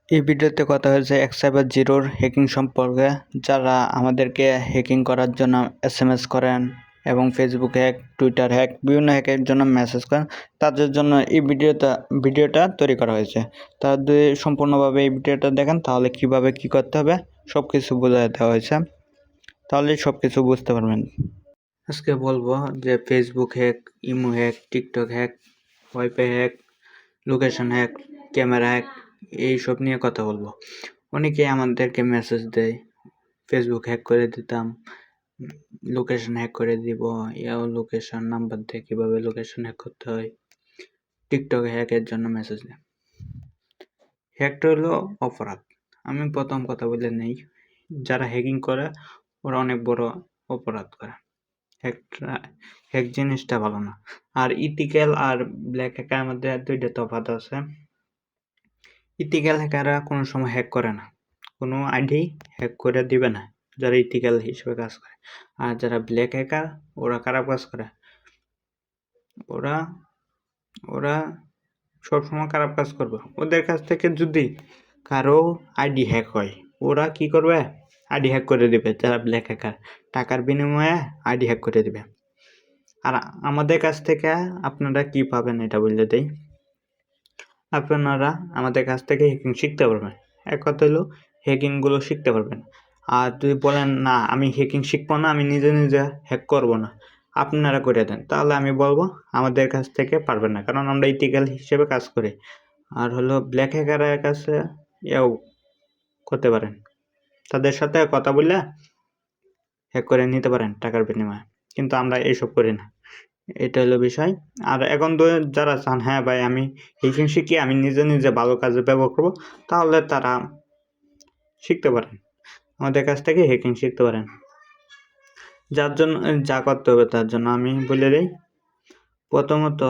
এই ভিডিওতে কথা হয়েছে সাইবার জিরোর হ্যাকিং সম্পর্কে। যারা আমাদেরকে হ্যাকিং করার জন্য এসএমএস করেন এবং ফেসবুক হ্যাক, টুইটার হ্যাক, বিভিন্ন হ্যাকের জন্য মেসেজ করেন, তাদের জন্য এই ভিডিওটা তৈরি করা হয়েছে। তারা যদি সম্পূর্ণভাবে এই ভিডিওটা দেখেন তাহলে কিভাবে কি করতে হবে সব কিছু বোঝাই দেওয়া হয়েছে, তাহলে সব কিছু বুঝতে পারবেন। আজকে বলবো যে Facebook hack, imo hack, TikTok hack, wifi hack, location hack, camera hack, এইসব নিয়ে কথা বলবো। অনেকে আমাদেরকে মেসেজ দেয়, ফেসবুক হ্যাক করে দিতাম, লোকেশন হ্যাক করে দিব, লোকেশন নাম্বার দিয়ে কীভাবে লোকেশন হ্যাক করতে হয়, টিকটক হ্যাকের জন্য মেসেজ দেয়। হ্যাকটা হলো অপরাধ। আমি প্রথম কথা বলে নেই, যারা হ্যাকিং করে ওরা অনেক বড় অপরাধ করে। হ্যাক জিনিসটা ভালো না। আর ইথিক্যাল আর ব্ল্যাক হ্যাকার মধ্যে দুইটা তফাৎ আছে। ইথিক্যাল হ্যাকাররা কোনো সময় হ্যাক করে না, কোনো আইডি হ্যাক করে দিবে না যারা ইথিক্যাল হিসেবে কাজ করে। আর যারা ব্ল্যাক হ্যাকার ওরা খারাপ কাজ করে, ওরা ওরা সবসময় খারাপ কাজ করবে। ওদের কাছ থেকে যদি কারো আইডি হ্যাক হয়, ওরা কি করবে? আইডি হ্যাক করে দিবে। যারা ব্ল্যাক হ্যাকার টাকার বিনিময়ে আইডি হ্যাক করে দিবে। আর আমাদের কাছ থেকে আপনারা কি পাবেন এটা বললে দেই। আপনারা আমাদের কাছ থেকে হ্যাকিং শিখতে পারবেন। এক কথা হলো হ্যাকিংগুলো শিখতে পারবেন। আর যদি বলেন না আমি হ্যাকিং শিখবো না, আমি নিজে নিজে হ্যাক করবো না, আপনারা করে দেন, তাহলে আমি বলবো আমাদের কাছ থেকে পারবেন না, কারণ আমরা ইথিক্যাল হিসেবে কাজ করি। আর হলো ব্ল্যাক হ্যাকারের কাছে এও করতে পারেন, তাদের সাথে কথা বললে হ্যাক করে নিতে পারেন টাকার বিনিময়ে, কিন্তু আমরা এইসব করি না। এটা হলো বিষয়। আর এখন তো যারা চান হ্যাঁ ভাই আমি হ্যাকিং শিখি, আমি নিজে নিজে ভালো কাজে ব্যবহার করবো, তাহলে তারা শিখতে পারেন, আমাদের কাছ থেকে হ্যাকিং শিখতে পারেন। যার জন্য যা করতে হবে তার জন্য আমি বলে দিই। প্রথমত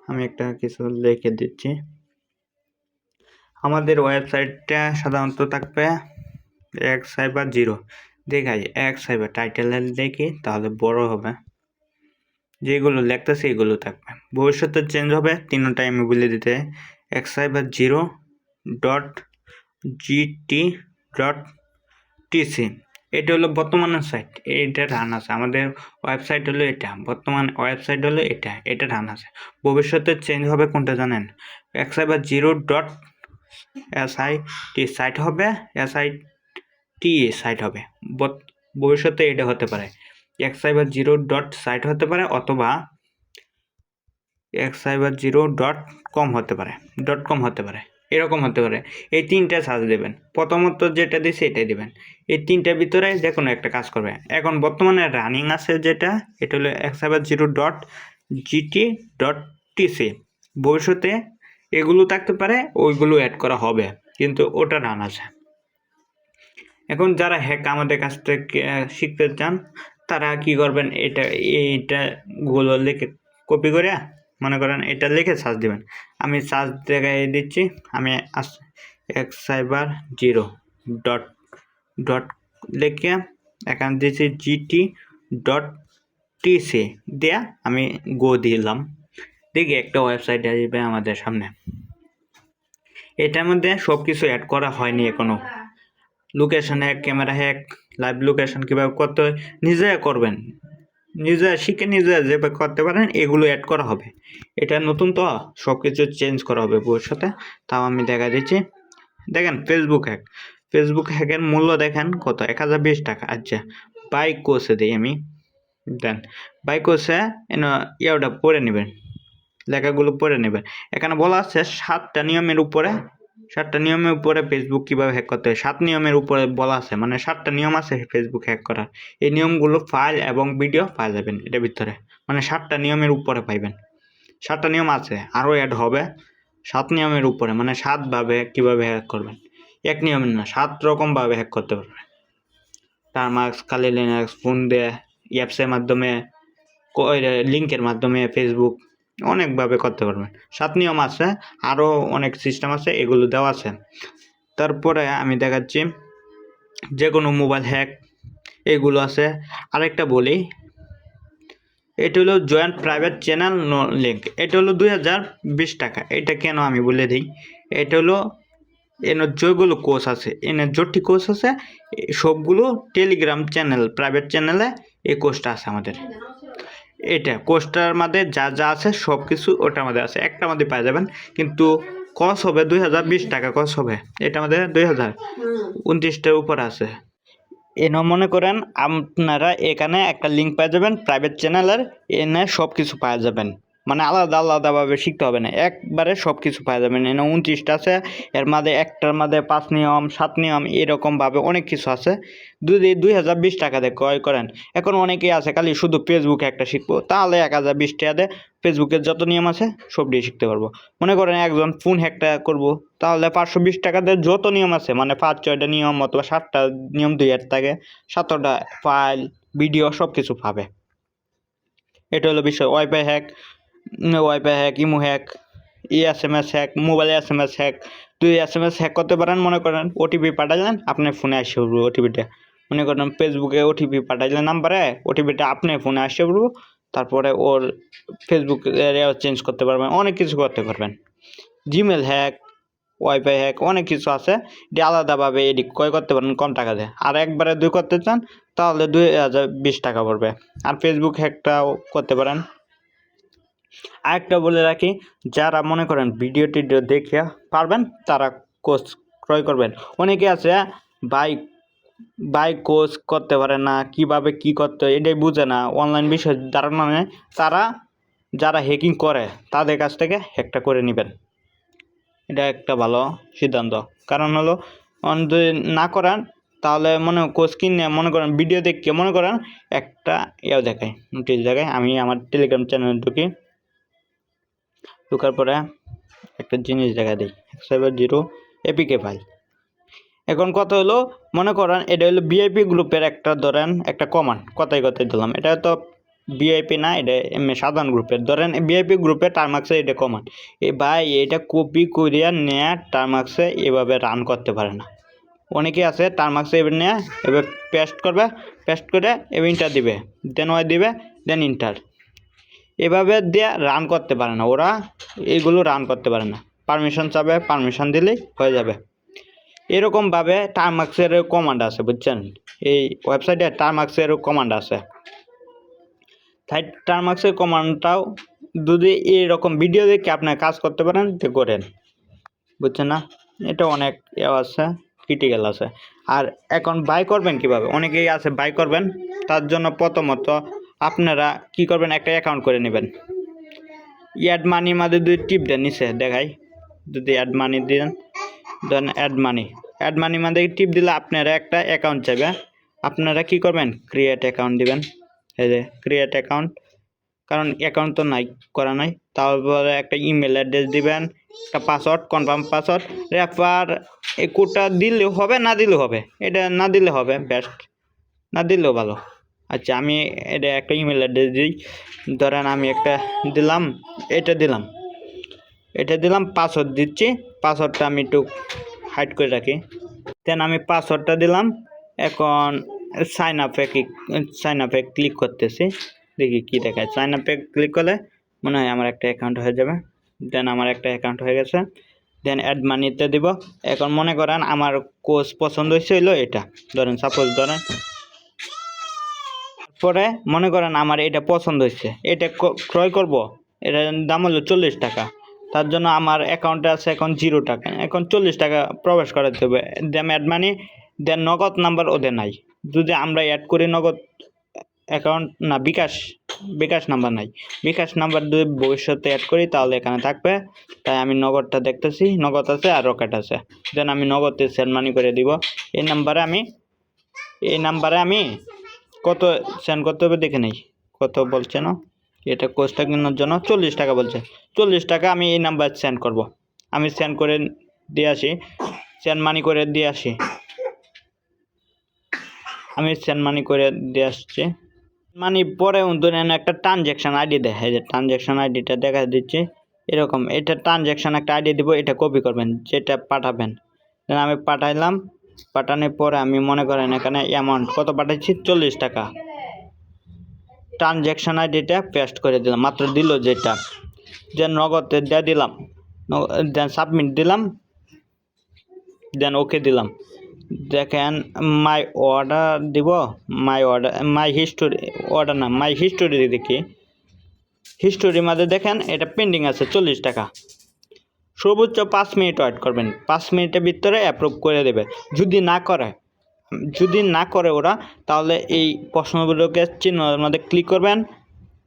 আমি একটা কিছু লিখে দিচ্ছি। আমাদের ওয়েবসাইটটা সাধারণত থাকবে সাইবার জিরো। দেখাই সাইবার টাইটেলে দেখি তাহলে বড় হবে, যেগুলো লিখতেছে এগুলো থাকবে। ভবিষ্যতে চেঞ্জ হবে, তিনটাই আমি বলে দিতে। সাইবার জিরো .gt.tc এটা হলো বর্তমানের সাইট, এটা রান আছে। আমাদের ওয়েবসাইট হলো এটা, বর্তমান ওয়েবসাইট হলো এটা রান আছে। ভবিষ্যতে চেঞ্জ হবে কোনটা জানেন? সাইবার জিরো .sit সাইট হবে, SIT সাইট হবে। ভবিষ্যতে এটা হতে পারে সাইবার জিরো .সাইট হতে পারে, অথবা সাইবার জিরো .com হতে পারে, .com হতে পারে, এরকম হতে পারে। এই তিনটা সার্চ দেবেন, প্রথমত যেটা দিয়েছে এটাই দেবেন। এই তিনটার ভিতরে যে কোনো একটা কাজ করবে। এখন বর্তমানে রানিং আছে যেটা, এটা হলো সাইবার জিরো .gt.tc। ভবিষ্যতে এগুলো থাকতে পারে, ওইগুলো অ্যাড করা হবে, কিন্তু ওটা রান আছে। এখন যারা হ্যাক আমাদের কাছ থেকে শিখতে চান তারা কি করবেন, এইটা গুলো লিখে কপি করে মনে করেন এটা লিখে সার্চ দিবেন। আমি সার্চ দেখাই দিচ্ছি। আমি সাইবার জিরো লিখে এখানে দিচ্ছি GT.tc দেয়া আমি গো দিলাম। দেখি একটা ওয়েবসাইট আসবে আমাদের সামনে। এটার মধ্যে সব কিছু অ্যাড করা হয়নি এখনো। Location hack, camera hack, live location কীভাবে করতে হয় নিজে করবেন, নিজে শিখে নিজে যেভাবে করতে পারেন এগুলো অ্যাড করা হবে। এটা নতুন তো, সব কিছু চেঞ্জ করা হবে ভবিষ্যতে। তাও আমি দেখা দিচ্ছি। দেখেন ফেসবুক হ্যাকের মূল্য দেখেন কত, 1020 টাকা। আচ্ছা বাই কোর্সে দিই আমি, দেন বাই কোর্সে ওটা পড়ে নেবেন, লেখাগুলো পড়ে নেবেন। এখানে বলা আছে 7টা নিয়মের উপরে ফেসবুক কীভাবে হ্যাক করতে হয়। 7 নিয়মের উপরে বলা আছে, মানে 7টা নিয়ম আছে ফেসবুক হ্যাক করার। এই নিয়মগুলো ফাইল এবং ভিডিও পাওয়া যাবেন এটার ভিতরে, মানে 7টা নিয়মের উপরে পাইবেন। 7টা নিয়ম আছে, আরও অ্যাড হবে 7 নিয়মের উপরে, মানে 7ভাবে কীভাবে হ্যাক করবেন। এক নিয়মের না, 7 রকমভাবে হ্যাক করতে পারবেন। টারমার্কস, খালি লিনাক্স, ফোন দিয়ে, অ্যাপসের মাধ্যমে, লিঙ্কের মাধ্যমে, ফেসবুক, অনেকভাবে করতে পারবেন। 7 নিয়ম আছে, আরও অনেক সিস্টেম আছে, এগুলো দেওয়া আছে। তারপরে আমি দেখাচ্ছি যে কোনো মোবাইল হ্যাক, এগুলো আছে। আরেকটা বলি, এটা হলো জয়েন্ট প্রাইভেট চ্যানেল লিঙ্ক, এটা হলো 2020 টাকা। এটা কেন আমি বলে দিই, এটা হলো এনার যেগুলো কোর্স আছে এনার যটি কোর্স আছে সবগুলো টেলিগ্রাম চ্যানেল প্রাইভেট চ্যানেলে এই কোর্সটা আছে আমাদের। এটা কোর্সটার মধ্যে যা যা আছে সব কিছু ওটার মধ্যে আছে, একটা মধ্যে পাওয়া যাবেন, কিন্তু কস হবে 2020 টাকা কস হবে। এটা আমাদের 2029টার উপর আছে। এনে মনে করেন আপনারা এখানে একটা লিঙ্ক পেয়ে যাবেন প্রাইভেট চ্যানেলের, এনে সব কিছু পাওয়া যাবেন, মানে আলাদা আলাদাভাবে শিখতে হবে না, একবারে সব কিছু পাওয়া যাবেন। এনে 29টা আছে, এর মধ্যে একটার মধ্যে 5 নিয়ম 7 নিয়ম এরকমভাবে অনেক কিছু আছে। যদি 2020 টাকা দিয়ে ক্রয় করেন, এখন অনেকেই আছে খালি শুধু ফেসবুকে একটা শিখবো, তাহলে 1020 টাকা দিয়ে ফেসবুকের যত নিয়ম আছে সব দিয়ে শিখতে পারবো। মনে করেন একজন ফোন হ্যাকটা করবো, তাহলে 520 টাকা দিয়ে যত নিয়ম আছে, মানে 5-6টা নিয়ম অথবা 7টা নিয়ম 2 থাকে, 7টা ফাইল ভিডিও সব কিছু পাবে। এটা হলো বিষয়। Wifi hack, imo hack, SMS hack, মোবাইলে SMS হ্যাক। তুই SMS হ্যাক করতে পারেন, মনে করেন ওটিপি পাঠালেন আপনার ফোনে আসে পড়বো ওটিপিটা। মনে করেন ফেসবুকে ওটিপি পাঠাইলেন নাম্বারে, ওটিপিটা আপনার ফোনে আসে পড়বো, তারপরে ওর ফেসবুক চেঞ্জ করতে পারবেন, অনেক কিছু করতে পারবেন। জিমেল হ্যাক, ওয়াইফাই হ্যাক, অনেক কিছু আছে। এটি আলাদাভাবে এটি ক্রয় করতে পারেন কম টাকা দিয়ে। আর একবারে 2 করতে চান তাহলে 2020 টাকা পড়বে। আর ফেসবুক হ্যাকটাও করতে পারেন। আরেকটা বলে রাখি, যারা মনে করেন ভিডিও টিডিও দেখে পারবেন তারা কোর্স ক্রয় করবেন। অনেকে আছে বাই কোর্স করতে পারে না, কিভাবে কি করতে হয় এটাই বুঝে না, অনলাইন বিষয় ধারণা নেই, তারা যারা হ্যাকিং করে তাদের কাছ থেকে হ্যাকটা করে নেবেন। এটা একটা ভালো সিদ্ধান্ত। কারণ হলো যদি না করেন তাহলে কোর্স কিনে মনে করেন ভিডিও দেখে মনে করেন একটা দেখায় নোটিশ দেখায়। আমি আমার টেলিগ্রাম চ্যানেলে ঢোকার পরে একটা জিনিস দেখা দিই, 170 এপিকে ফাইল। এখন কথা হলো, মনে করেন এটা হলো ভিআইপি গ্রুপের একটা ধরেন একটা কমান্ড, কথাই দিলাম, এটা তো ভিআইপি না, এটা এমনি সাধারণ গ্রুপের। ধরেন ভিআইপি গ্রুপে টার্মাক্সে এটা কমান্ড, ভাই এটা কপি করিয়া নেয়া টার্মাক্সে এভাবে রান করতে পারে না। অনেকে আছে টার্মাক্সে এবার নেয়া এবার পেস্ট করে এবার ইন্টার দিবে, দেন দিবে, দেন ইন্টার, এভাবে দিয়ে রান করতে পারে না। ওরা এইগুলো রান করতে পারে না, পারমিশন চাবে, পারমিশন দিলেই হয়ে যাবে। এরকমভাবে টার্মাক্সের কমান্ড আছে, বুঝছেন? এই ওয়েবসাইটে টার্মাক্সের কমান্ড আছে। তাই টার্মাক্সের কমান্ডটাও যদি এরকম ভিডিও দেখে আপনার কাজ করতে পারেন তো করেন, বুঝছেন না? এটা অনেক আছে, ক্রিটিক্যাল আছে। আর এখন বাই করবেন কিভাবে? অনেকেই আছে বাই করবেন, তার জন্য প্রথমত আপনারা কি করবেন, একটা অ্যাকাউন্ট করে নেবেন। অ্যাড মানির মধ্যে যদি টিপ দেন, নিচে দেখাই, যদি অ্যাড মানি দেন, দেন অ্যাড মানির মধ্যে টিপ দিলে আপনারা একটা অ্যাকাউন্ট চাইবে। আপনারা কি করবেন, ক্রিয়েট অ্যাকাউন্ট দিবেন। এই যে ক্রিয়েট অ্যাকাউন্ট, কারণ অ্যাকাউন্ট তো করা নাই। তারপরে একটা ইমেল অ্যাড্রেস দিবেন, একটা পাসওয়ার্ড, কনফার্ম পাসওয়ার্ড, রেফার এই কোডটা দিলেও হবে, না দিলেও হবে। এটা না দিলে হবে বেস্ট, না দিলেও ভালো। আচ্ছা, আমি এটা একটা ইমেল অ্যাড্রেস দিই, ধরেন আমি একটা দিলাম, এটা দিলাম, পাসওয়ার্ড দিচ্ছি। পাসওয়ার্ডটা আমি একটু হাইড করে রাখি। দেন আমি পাসওয়ার্ডটা দিলাম। এখন সাইন আপে ক্লিক করতেছি, দেখি কি দেখায়। সাইন আপে ক্লিক করলে মনে হয় আমার একটা অ্যাকাউন্ট হয়ে যাবে। দেন আমার একটা অ্যাকাউন্ট হয়ে গেছে। দেন অ্যাড মানিতে দিব। এখন মনে করেন আমার কোর্স পছন্দ হয়েছিল এটা, ধরেন সাপোজ ধরেন, পরে মনে করেন আমার এটা পছন্দ হয়েছে, এটা ক্রয় করব, এটার দাম হলো 40 টাকা। তার জন্য আমার অ্যাকাউন্টে আছে এখন 0 টাকা, এখন 40 টাকা প্রবেশ করাতে হবে। দেন অ্যাড মানি, দেন নগদ নাম্বার ওদের নাই। যদি আমরা অ্যাড করি নগদ অ্যাকাউন্ট না, বিকাশ নাম্বার নাই, বিকাশ নাম্বার যদি ভবিষ্যতে অ্যাড করি তাহলে এখানে থাকবে। তাই আমি নগদটা দেখতেছি, নগদ আছে আর রকেট আছে। দেন আমি নগদে সেন্ড মানি করে দিব। এই নাম্বারে আমি কত সেন্ড করতে হবে দেখে নেই, কত বলছে না, এটা কোর্সটা কেনার জন্য 40 টাকা বলছে। 40 টাকা আমি এই নাম্বার সেন্ড করব। আমি সেন্ড করে দিয়ে আসি, সেন্ড মানি করে দিয়ে আসি। আমি সেন্ড মানি করে দিয়ে আসছি। মানি পরে ধরেন একটা ট্রানজ্যাকশন আইডি দেয়, এই যে ট্রানজ্যাকশন আইডিটা দেখা দিচ্ছে এরকম। এটা ট্রানজ্যাকশন একটা আইডি দিব, এটা কপি করবেন, যেটা পাঠাবেন। দেন আমি পাঠাইলাম, পাঠানোর পরে আমি মনে করেন এখানে অ্যামাউন্ট কত পাঠাচ্ছি, 40 টাকা। ট্রানজ্যাকশন আইডিটা পেস্ট করে দিলাম, মাত্র দিল যেটা, দেন নগদে দিয়ে দিলাম, দেন সাবমিট দিলাম। দেন ওকে দিলাম। দেখেন মাই অর্ডার দিব, মাই হিস্টোরি অর্ডার না, মাই হিস্টোরি দেখি। হিস্টোরির মধ্যে দেখেন এটা পেন্ডিং আছে 40 টাকা। সর্বোচ্চ 5 মিনিট ওয়েট করবেন, 5 মিনিটের ভিতরে অ্যাপ্রুভ করে দেবে। যদি না করে ওরা, তাহলে এই প্রশ্নগুলোকে চিহ্নের মধ্যে ক্লিক করবেন।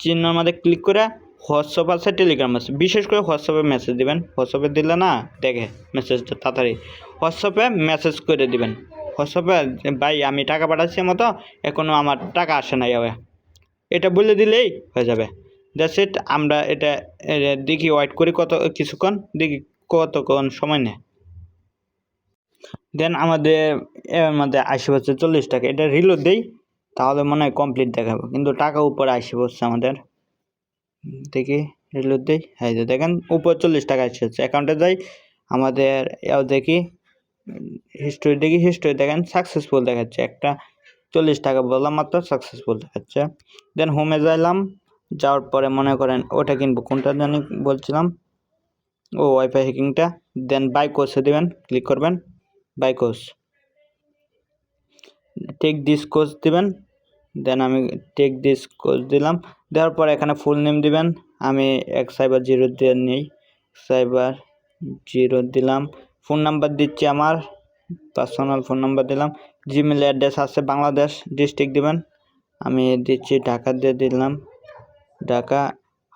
চিহ্নের মধ্যে ক্লিক করে হোয়াটসঅ্যাপ আছে, টেলিগ্রাম আছে, বিশেষ করে হোয়াটসঅ্যাপে মেসেজ দিবেন। হোয়াটসঅ্যাপে দিলে না দেখে মেসেজটা তাড়াতাড়ি, হোয়াটসঅ্যাপে মেসেজ করে দিবেন। হোয়াটসঅ্যাপে ভাই আমি টাকা পাঠাচ্ছি মতো, এখনও আমার টাকা আসে নাই, এটা বলে দিলেই হয়ে যাবে। That's it. আমরা এটা দেখি, ওয়েট করি কিছুক্ষণ, দেখি কতক্ষণ সময় নেয়। দেন আমাদের এর মধ্যে আসে হচ্ছে 40 টাকা। এটা রিলোড দেই, তাহলে মনে হয় কমপ্লিট দেখাবো, কিন্তু টাকা উপরে আসে পড়ছে আমাদের। দেখি রিলোড দেই, হ্যাঁ যে দেখেন উপর 40 টাকা এসেছে। অ্যাকাউন্টে যাই, আমাদের দেখি হিস্টোরি, দেখেন সাকসেসফুল দেখাচ্ছে। একটা 40 টাকা বললাম মাত্র, সাকসেসফুল দেখাচ্ছে। দেন হোমে যাইলাম, যাওয়ার পরে মনে করেন ওটা কিনবো, কোনটা জানি বলছিলাম, ওয়াইফাই হ্যাকিংটা। দেন বাই কোর্সে দিবেন, ক্লিক করবেন, buy course, take this course দিবেন। দেন আমি টেক দিস কোর্স দিলাম। দেওয়ার পর এখানে ফুল নেম দিবেন। আমি X-Cyber0 দিয়ে নিই, X-Cyber0 দিলাম। ফোন নাম্বার দিচ্ছি, আমার পার্সোনাল ফোন নাম্বার দিলাম। জিমেল অ্যাড্রেস আছে বাংলাদেশ, ডিস্ট্রিক্ট দিবেন। আমি দিচ্ছি ঢাকা দিয়ে দিলাম, ঢাকা।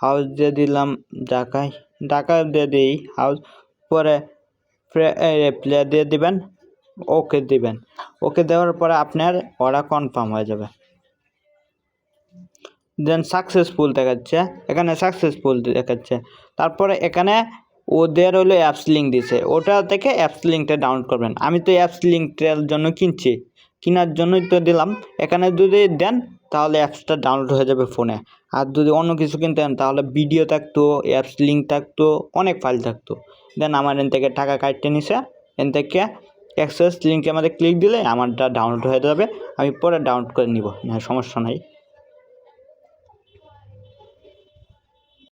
হাউস দিয়ে দিলাম ঢাকা দিয়ে দিই হাউস। পরে প্লে দিয়ে দিবেন, ওকে দিবেন। ওকে দেওয়ার পরে আপনার অর্ডার কনফার্ম হয়ে যাবে। দেন সাকসেসফুল দেখাচ্ছে, এখানে সাকসেসফুল দেখাচ্ছে। তারপরে এখানে ওদের হলো অ্যাপস লিঙ্ক দিছে, ওটা থেকে অ্যাপস লিঙ্কটা ডাউনলোড করবেন। আমি তো অ্যাপস লিঙ্কটার জন্য কেনার জন্যই তো দিলাম। এখানে যদি দেন তাহলে অ্যাপসটা ডাউনলোড হয়ে যাবে ফোনে। আর যদি অন্য কিছু কিনতে দেন তাহলে ভিডিও থাকতো, অ্যাপস লিঙ্ক থাকতো, অনেক ফাইল থাকতো। দেন আমার এন থেকে টাকা কাটতে নিছে, এন থেকে অ্যাক্সেস লিঙ্কে আমাদের ক্লিক দিলে আমারটা ডাউনলোড হয়ে যাবে। আমি পরে ডাউনলোড করে নিব, সমস্যা নাই।